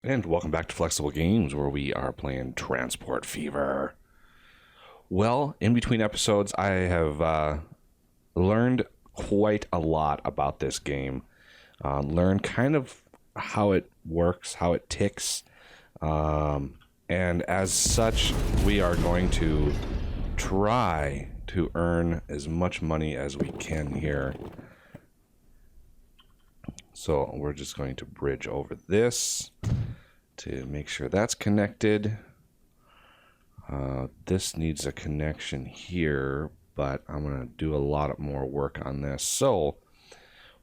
And welcome back to Flexible Games, where we are playing Transport Fever. Well, in between episodes, I have learned quite a lot about this game. Learned kind of how it works, how it ticks. And as such, we are going to try to earn as much money as we can here. So we're just going to bridge over this to make sure that's connected. This needs a connection here, but I'm going to do a lot more work on this. So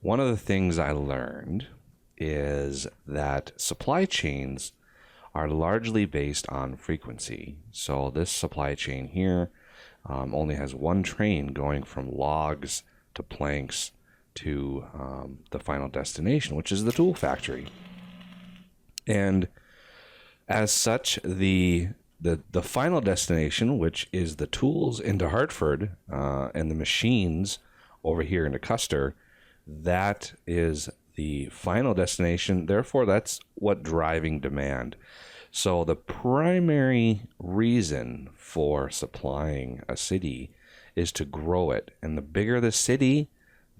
one of the things I learned is that supply chains are largely based on frequency. So this supply chain here only has one train going from logs to planks to the final destination, which is the tool factory. And as such, the final destination, which is the tools into Hartford and the machines over here into Custer, that is the final destination. Therefore, that's what driving demand. So the primary reason for supplying a city is to grow it. And the bigger the city,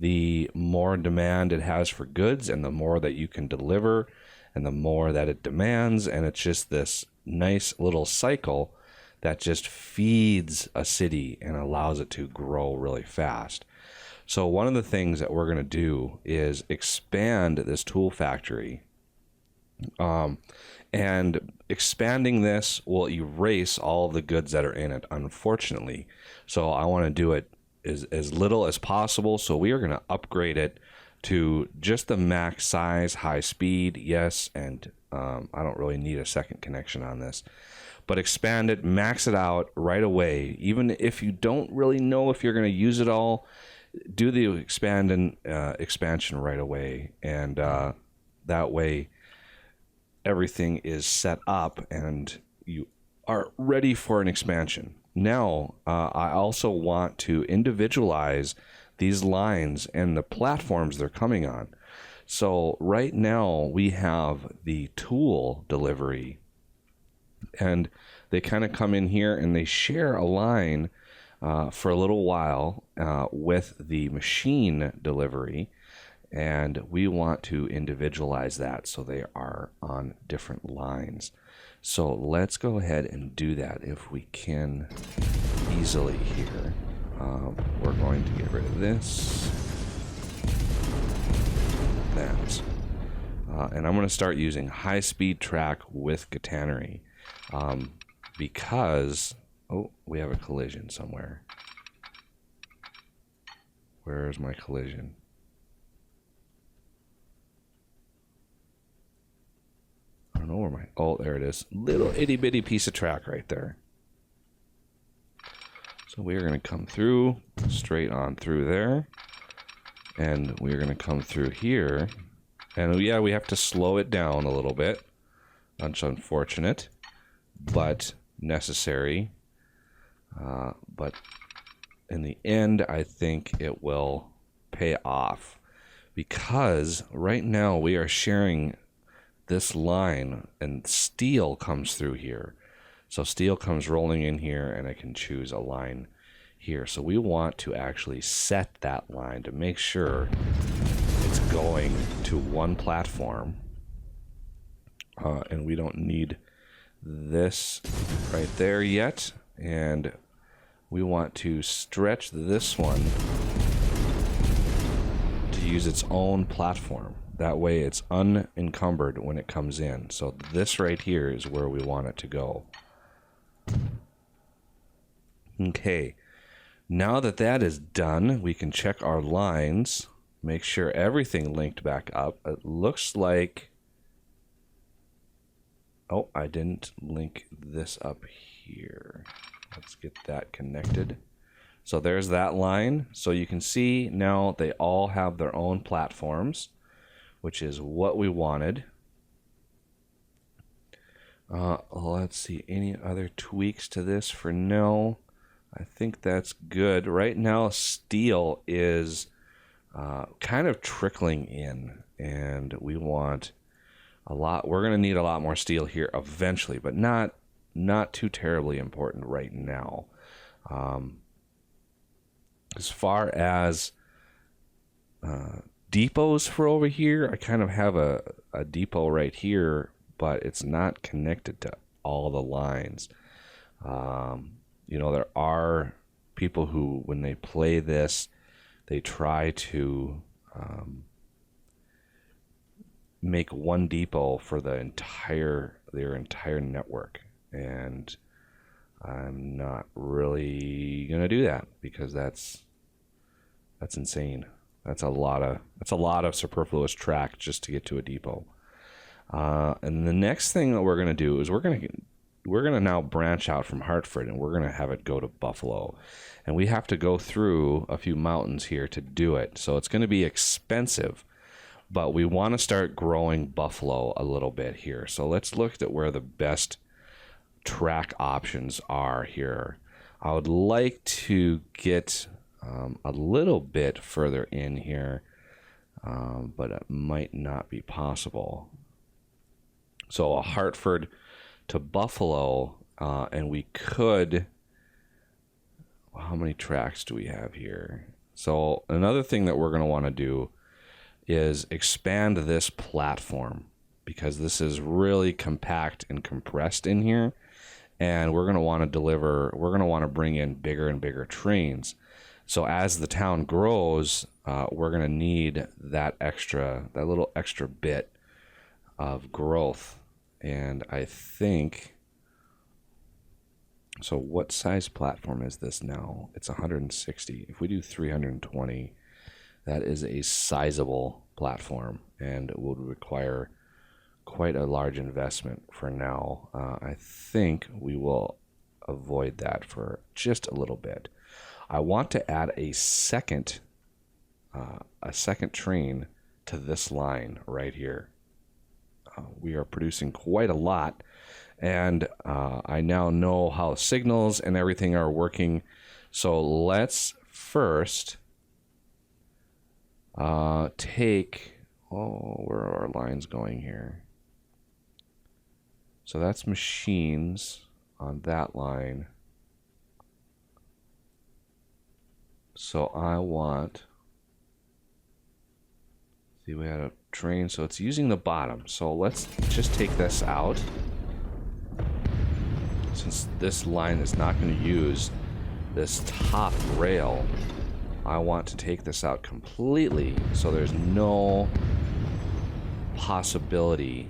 the more demand it has for goods, and the more that you can deliver, and the more that it demands. And it's just this nice little cycle that just feeds a city and allows it to grow really fast. So one of the things that we're going to do is expand this tool factory. And expanding this will erase all of the goods that are in it, unfortunately. So I want to do it as little as possible. So we are going to upgrade it to just the max size, high speed, yes, and I don't really need a second connection on this. But expand it, max it out right away. Even if you don't really know if you're going to use it all, do the expansion right away, and that way everything is set up and you are ready for an expansion. Now, I also want to individualize these lines and the platforms they're coming on. So right now we have the tool delivery, and they kind of come in here and they share a line for a little while with the machine delivery, and we want to individualize that so they are on different lines. So let's go ahead and do that if we can easily here. We're going to get rid of this, that, and I'm going to start using high-speed track with catenary because, oh, we have a collision somewhere. Where's my collision? I don't know where my, oh, there it is. Little itty-bitty piece of track right there. So we are going to come through, straight on through there. And we're going to come through here. And yeah, we have to slow it down a little bit. That's unfortunate, but necessary. But in the end, I think it will pay off. Because right now we are sharing this line, and steel comes through here. So steel comes rolling in here, and I can choose a line here. So we want to actually set that line to make sure it's going to one platform. And we don't need this right there yet. And we want to stretch this one to use its own platform. That way it's unencumbered when it comes in. So this right here is where we want it to go. Okay. Now that that is done, we can check our lines, make sure everything linked back up. It looks like... oh, I didn't link this up here. Let's get that connected. So there's that line. So you can see now they all have their own platforms, which is what we wanted. Let's see, any other tweaks to this for no? I think that's good. Right now, steel is kind of trickling in, and we want We're going to need a lot more steel here eventually, but not too terribly important right now. As far as depots for over here, I kind of have a depot right here, but it's not connected to all the lines. There are people who, when they play this, they try to make one depot for their entire network, and I'm not really gonna do that because that's insane. That's a lot of superfluous track just to get to a depot. And the next thing that we're gonna do is we're gonna now branch out from Hartford, and we're gonna have it go to Buffalo, and we have to go through a few mountains here to do it. So it's gonna be expensive. But we want to start growing Buffalo a little bit here. So let's look at where the best track options are here. I would like to get a little bit further in here, but it might not be possible. So a Hartford to Buffalo, and we could... How many tracks do we have here? So another thing that we're going to want to do is expand this platform, because this is really compact and compressed in here, and we're going to want to bring in bigger and bigger trains. So as the town grows, we're going to need that little extra bit of growth. And I think, so what size platform is this now? It's 160. If we do 320, that is a sizable platform, and it would require quite a large investment for now. I think we will avoid that for just a little bit. I want to add a second train to this line right here. We are producing quite a lot, and I now know how signals and everything are working. So let's first where are our lines going here? So that's machines on that line. So we had a train, so it's using the bottom. So let's just take this out. Since this line is not going to use this top rail, I want to take this out completely, so there's no possibility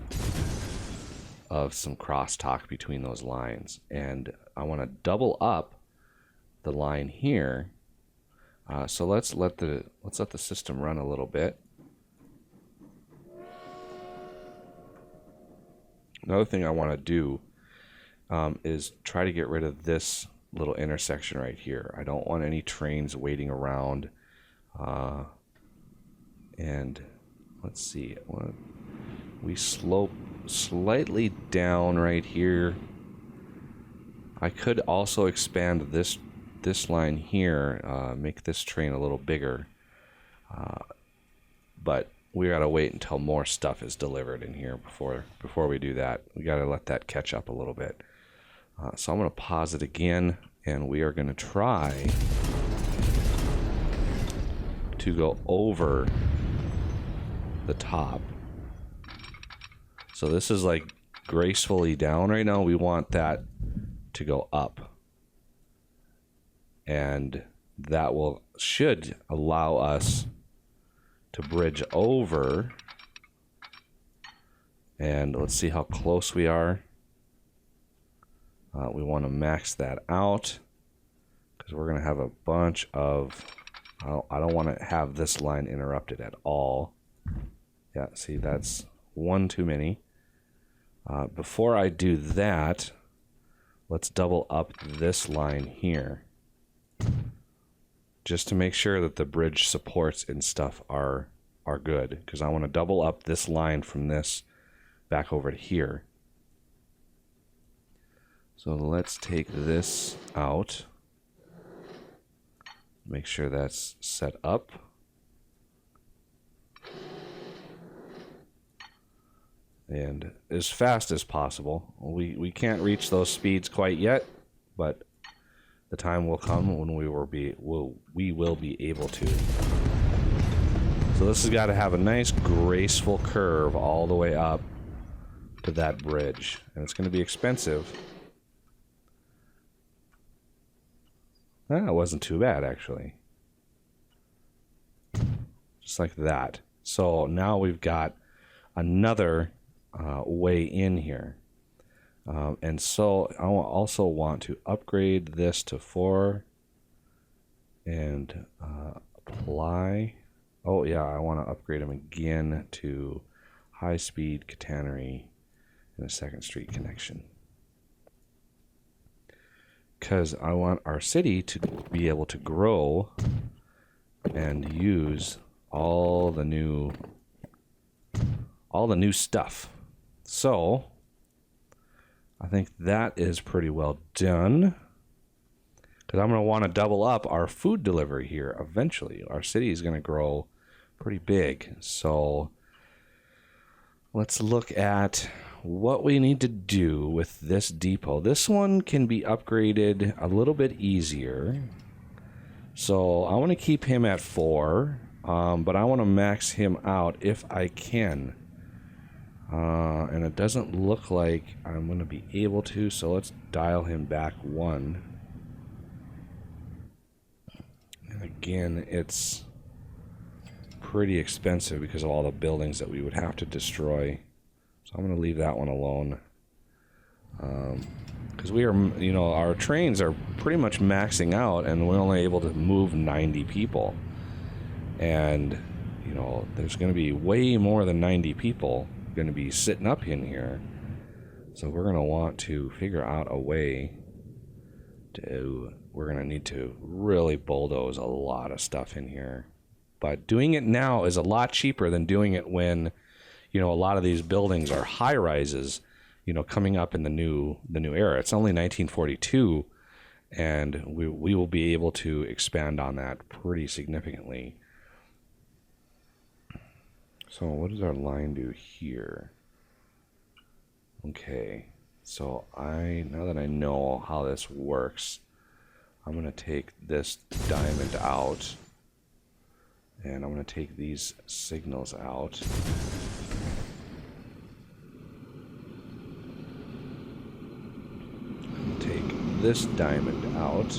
of some crosstalk between those lines. And I want to double up the line here. So let's let the system run a little bit. Another thing I want to do is try to get rid of this little intersection right here. I don't want any trains waiting around. And let's see, we slope slightly down right here. I could also expand this line here, make this train a little bigger, but we gotta wait until more stuff is delivered in here before we do that. We gotta let that catch up a little bit. So I'm gonna pause it again, and we are gonna try to go over the top. So this is like gracefully down right now. We want that to go up, and that should allow us to bridge over. And let's see how close we are. We want to max that out because we're going to have a bunch of... I don't want to have this line interrupted at all. Yeah, see, that's one too many. Before I do that, let's double up this line here, just to make sure that the bridge supports and stuff are good, because I want to double up this line from this back over to here. So let's take this out, make sure that's set up. and as fast as possible. We can't reach those speeds quite yet, but the time will come when we will be able to. So this has got to have a nice graceful curve all the way up to that bridge, and it's going to be expensive. It wasn't too bad, actually. Just like that. So now we've got another way in here. And so I also want to upgrade this to 4 and apply. Oh yeah, I want to upgrade them again to high-speed catenary and a 2nd Street connection. Because I want our city to be able to grow and use all the new stuff. So I think that is pretty well done. Because I'm going to want to double up our food delivery here eventually. Our city is going to grow pretty big. So let's look at what we need to do with this depot. This one can be upgraded a little bit easier. So I want to keep him at 4, but I want to max him out if I can. And it doesn't look like I'm going to be able to, so let's dial him back 1. And again, it's pretty expensive because of all the buildings that we would have to destroy. So I'm going to leave that one alone. Because we are, you know, our trains are pretty much maxing out, and we're only able to move 90 people. And, you know, there's going to be way more than 90 people going to be sitting up in here. So we're going to want to figure out a way to, we're going to need to really bulldoze a lot of stuff in here. But doing it now is a lot cheaper than doing it when, you know, a lot of these buildings are high rises, you know, coming up in the new era. It's only 1942, and we will be able to expand on that pretty significantly. So what does our line do here? Okay, so now that I know how this works, I'm going to take this diamond out, and I'm going to take these signals out. Take this diamond out.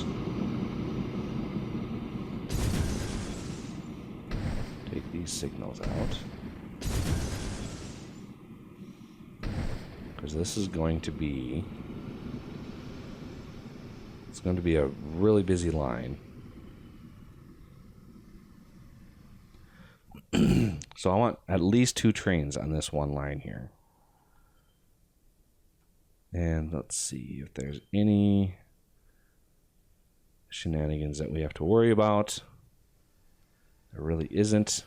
Take these signals out. Because this is going to be... It's going to be a really busy line. So I want at least 2 trains on this one line here. And let's see if there's any shenanigans that we have to worry about. There really isn't.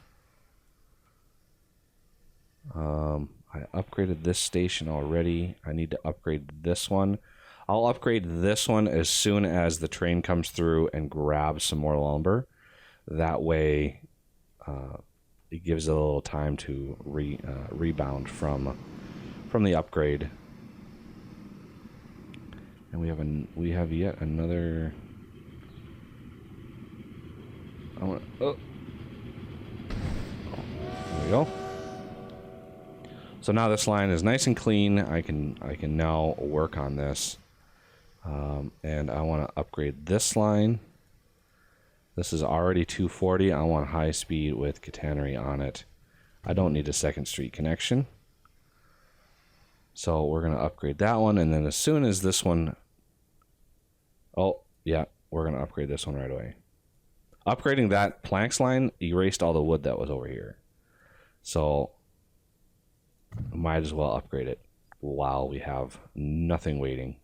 I upgraded this station already. I need to upgrade this one. I'll upgrade this one as soon as the train comes through and grabs some more lumber. That way, it gives it a little time to rebound from the upgrade. And we have yet another. There we go. So now this line is nice and clean. I can now work on this. And I want to upgrade this line. This is already 240. I want high speed with catenary on it. I don't need a 2nd Street connection. So we're going to upgrade that one. And then as soon as this one... Oh, yeah, we're going to upgrade this one right away. Upgrading that planks line erased all the wood that was over here. So might as well upgrade it while we have nothing waiting.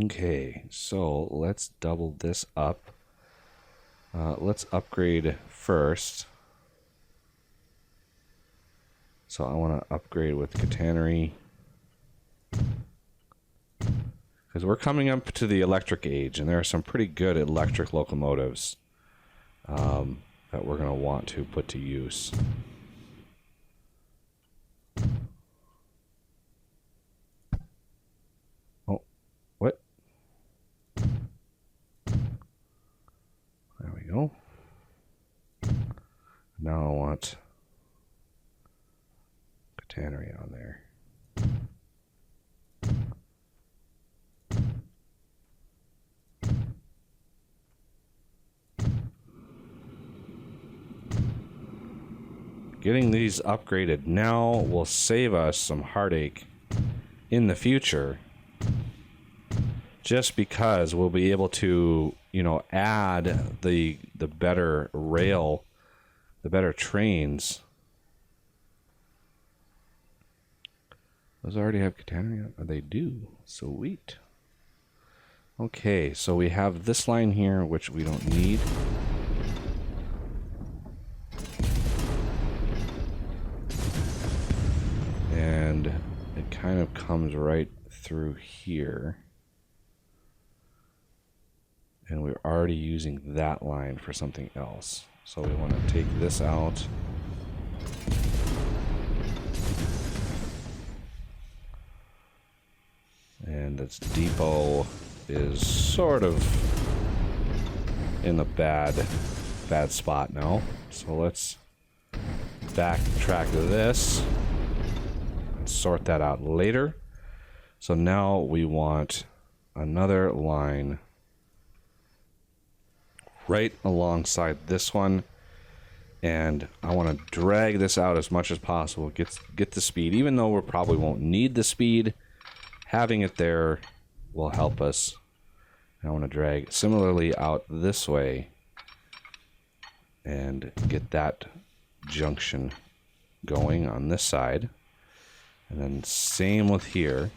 Okay, so let's double this up. Let's upgrade first. So I want to upgrade with catenary. Because we're coming up to the electric age, and there are some pretty good electric locomotives that we're going to want to put to use. go. Now I want catenary on there. Getting these upgraded now will save us some heartache in the future, just because we'll be able to, you know, add the better rail, the better trains. Those already have catenary on? They do. Sweet. Okay, so we have this line here, which we don't need. And it kind of comes right through here. And we're already using that line for something else. So we want to take this out. And this depot is sort of in the bad spot now. So let's backtrack to this. Sort that out later. So now we want another line right alongside this one, and I want to drag this out as much as possible, get the speed, even though we probably won't need the speed. Having it there will help us. And I want to drag similarly out this way and get that junction going on this side. And then same with here.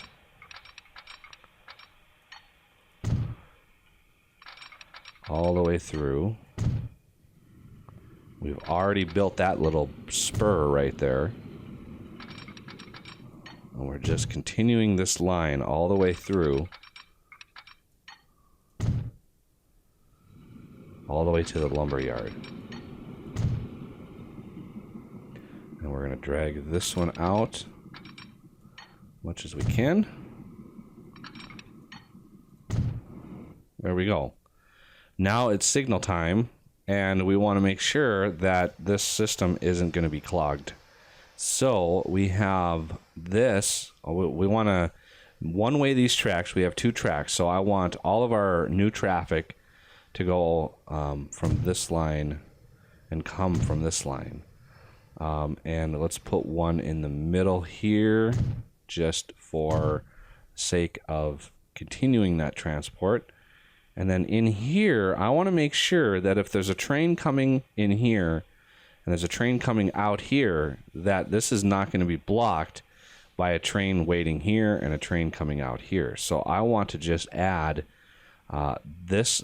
All the way through. We've already built that little spur right there. And we're just continuing this line all the way through. All the way to the lumber yard. And we're going to drag this one out much as we can. There we go. Now it's signal time, and we want to make sure that this system isn't going to be clogged. So we have this. We want to one-way these tracks. We have two tracks. So I want all of our new traffic to go from this line and come from this line. And let's put one in the middle here, just for sake of continuing that transport. And then in here, I want to make sure that if there's a train coming in here and there's a train coming out here, that this is not going to be blocked by a train waiting here and a train coming out here. So I want to just add this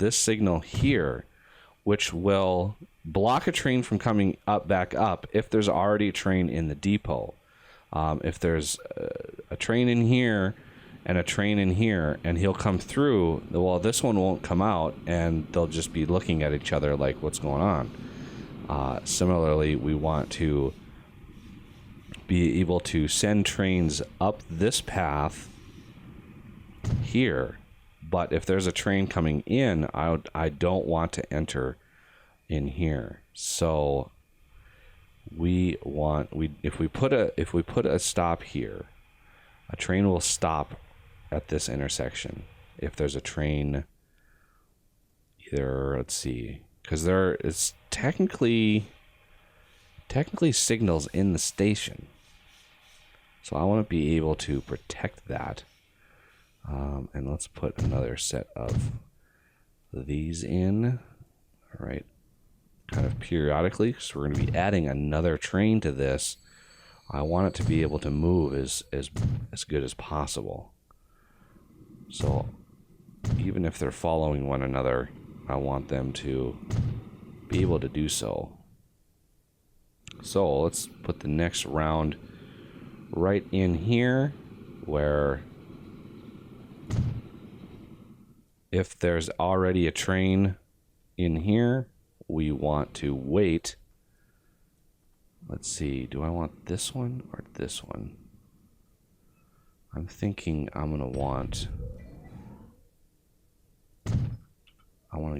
signal here, which will block a train from coming back up if there's already a train in the depot. If there's a train in here and a train in here, and he'll come through, well, this one won't come out, and they'll just be looking at each other like, what's going on? Similarly, we want to be able to send trains up this path here, but if there's a train coming in, I don't want to enter in here. So if we put a stop here, a train will stop at this intersection. If there's a train, either, let's see, because there is technically signals in the station, so I want to be able to protect that. And let's put another set of these in, all right, kind of periodically, because we're going to be adding another train to this. I want it to be able to move as good as possible. So even if they're following one another, I want them to be able to do so. So let's put the next round right in here, where if there's already a train in here, we want to wait. Let's see, do I want this one or this one? I'm thinking I want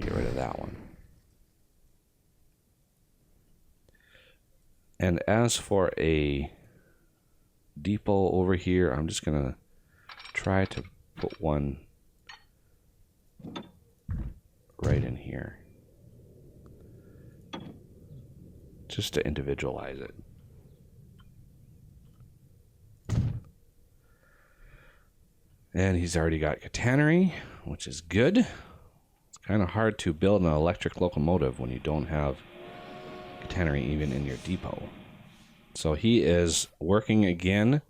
to get rid of that one. And as for a depot over here, I'm just going to try to put one right in here, just to individualize it. And he's already got catenary, which is good. It's kind of hard to build an electric locomotive when you don't have catenary even in your depot. So he is working again,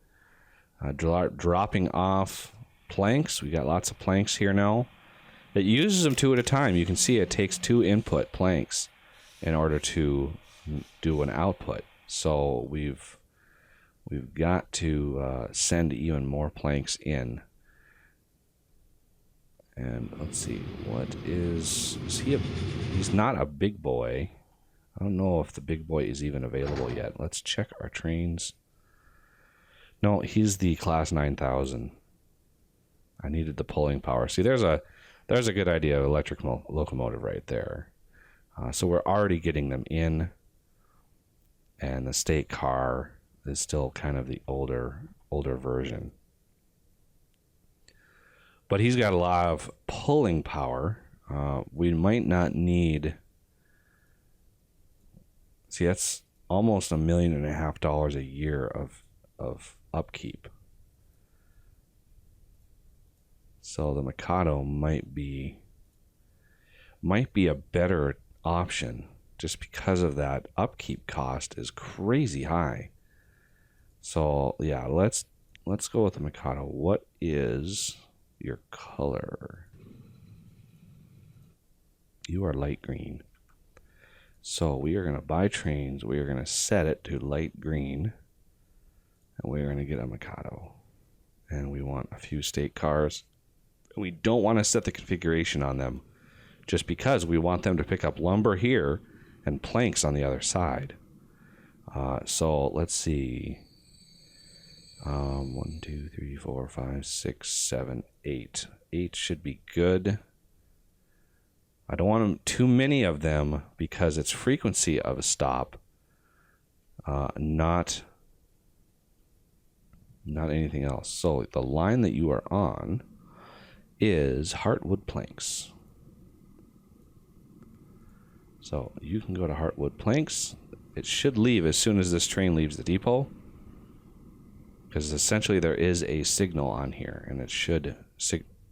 dropping off planks. We got lots of planks here now. It uses them 2 at a time. You can see it takes 2 input planks in order to do an output. So we've got to send even more planks in. And let's see, what is he he's not a big boy. I don't know if the big boy is even available yet. Let's check our trains. No, he's the class 9000. I needed the pulling power. See, there's a good idea of electric locomotive right there. So we're already getting them in, and the state car is still kind of the older version. But he's got a lot of pulling power. We might not need... See, that's almost $1.5 million a year of upkeep. So the Mikado might be a better option, just because of that upkeep cost is crazy high. So yeah, let's go with the Mikado. What is your color? You are light green. So we are going to buy trains. We are going to set it to light green, and we are going to get a Mikado. And we want a few state cars. We don't want to set the configuration on them, just because we want them to pick up lumber here and planks on the other side. So let's see. 1, 2, 3, 4, 5, 6, 7, 8. 8 should be good. I don't want too many of them because it's frequency of a stop, not anything else. So the line that you are on is Heartwood Planks. So you can go to Heartwood Planks. It should leave as soon as this train leaves the depot, because essentially there is a signal on here, and it should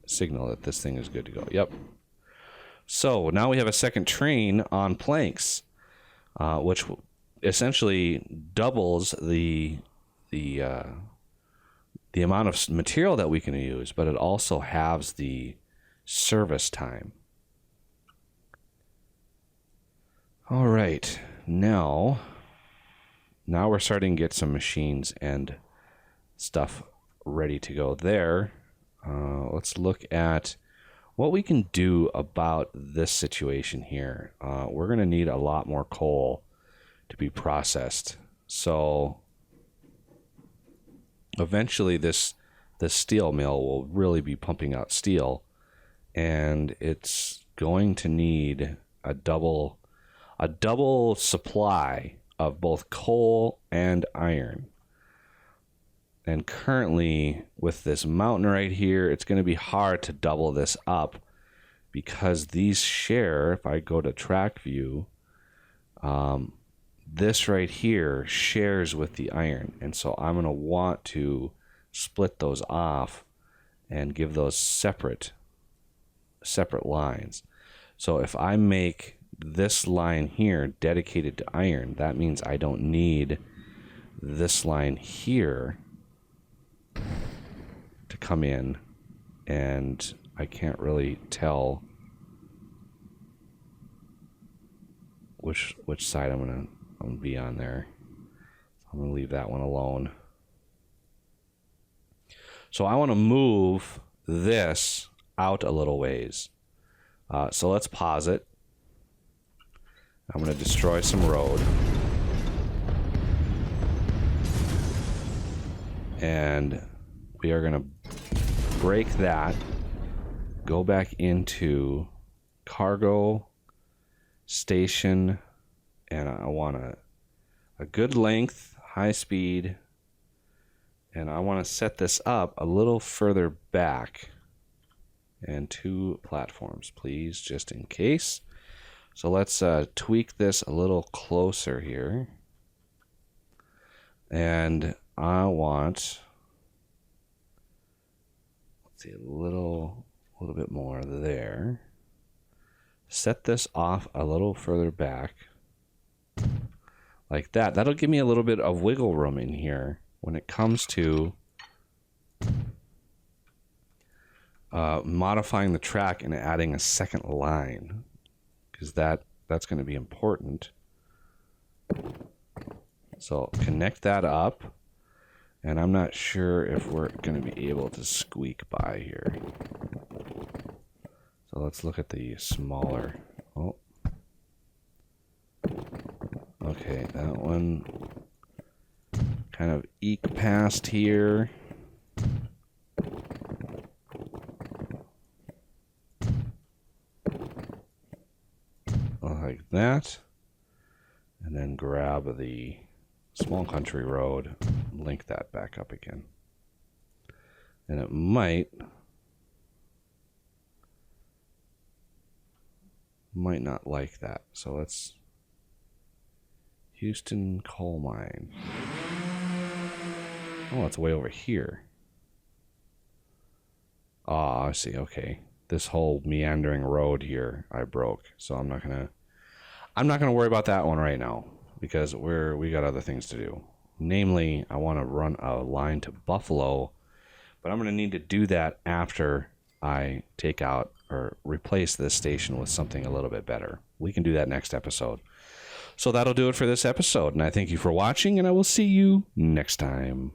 signal that this thing is good to go. Yep. So now we have a second train on planks, which essentially doubles the amount of material that we can use, but it also halves the service time. All right, now we're starting to get some machines and stuff ready to go there. Let's look at what we can do about this situation here. We're going to need a lot more coal to be processed. So eventually this steel mill will really be pumping out steel, and it's going to need a double supply of both coal and iron. And currently, with this mountain right here, it's going to be hard to double this up, because these share, if I go to track view, this right here shares with the iron. And so I'm going to want to split those off and give those separate lines. So if I make this line here dedicated to iron, that means I don't need this line here to come in, and I can't really tell which side I'm gonna be on there. I'm gonna leave that one alone. So I want to move this out a little ways. So let's pause it. I'm going to destroy some road. And we are going to break that, go back into cargo, station, and I want to a good length, high speed, and I want to set this up a little further back, and 2 platforms, please, just in case. So let's tweak this a little closer here, and I want, let's see, a little bit more there. Set this off a little further back, like that. That'll give me a little bit of wiggle room in here when it comes to modifying the track and adding a second line, because that's going to be important. So connect that up, and I'm not sure if we're going to be able to squeak by here. So let's look at the smaller. Oh, okay, that one kind of eke past here. Like that, and then grab the small country road, link that back up again, and it might not like that. So let's Houston coal mine. Oh, it's way over here. Ah, I see. Okay, this whole meandering road here I broke, so I'm not gonna worry about that one right now, because we got other things to do. Namely, I want to run a line to Buffalo, but I'm going to need to do that after I take out or replace this station with something a little bit better. We can do that next episode. So that'll do it for this episode, and I thank you for watching, and I will see you next time.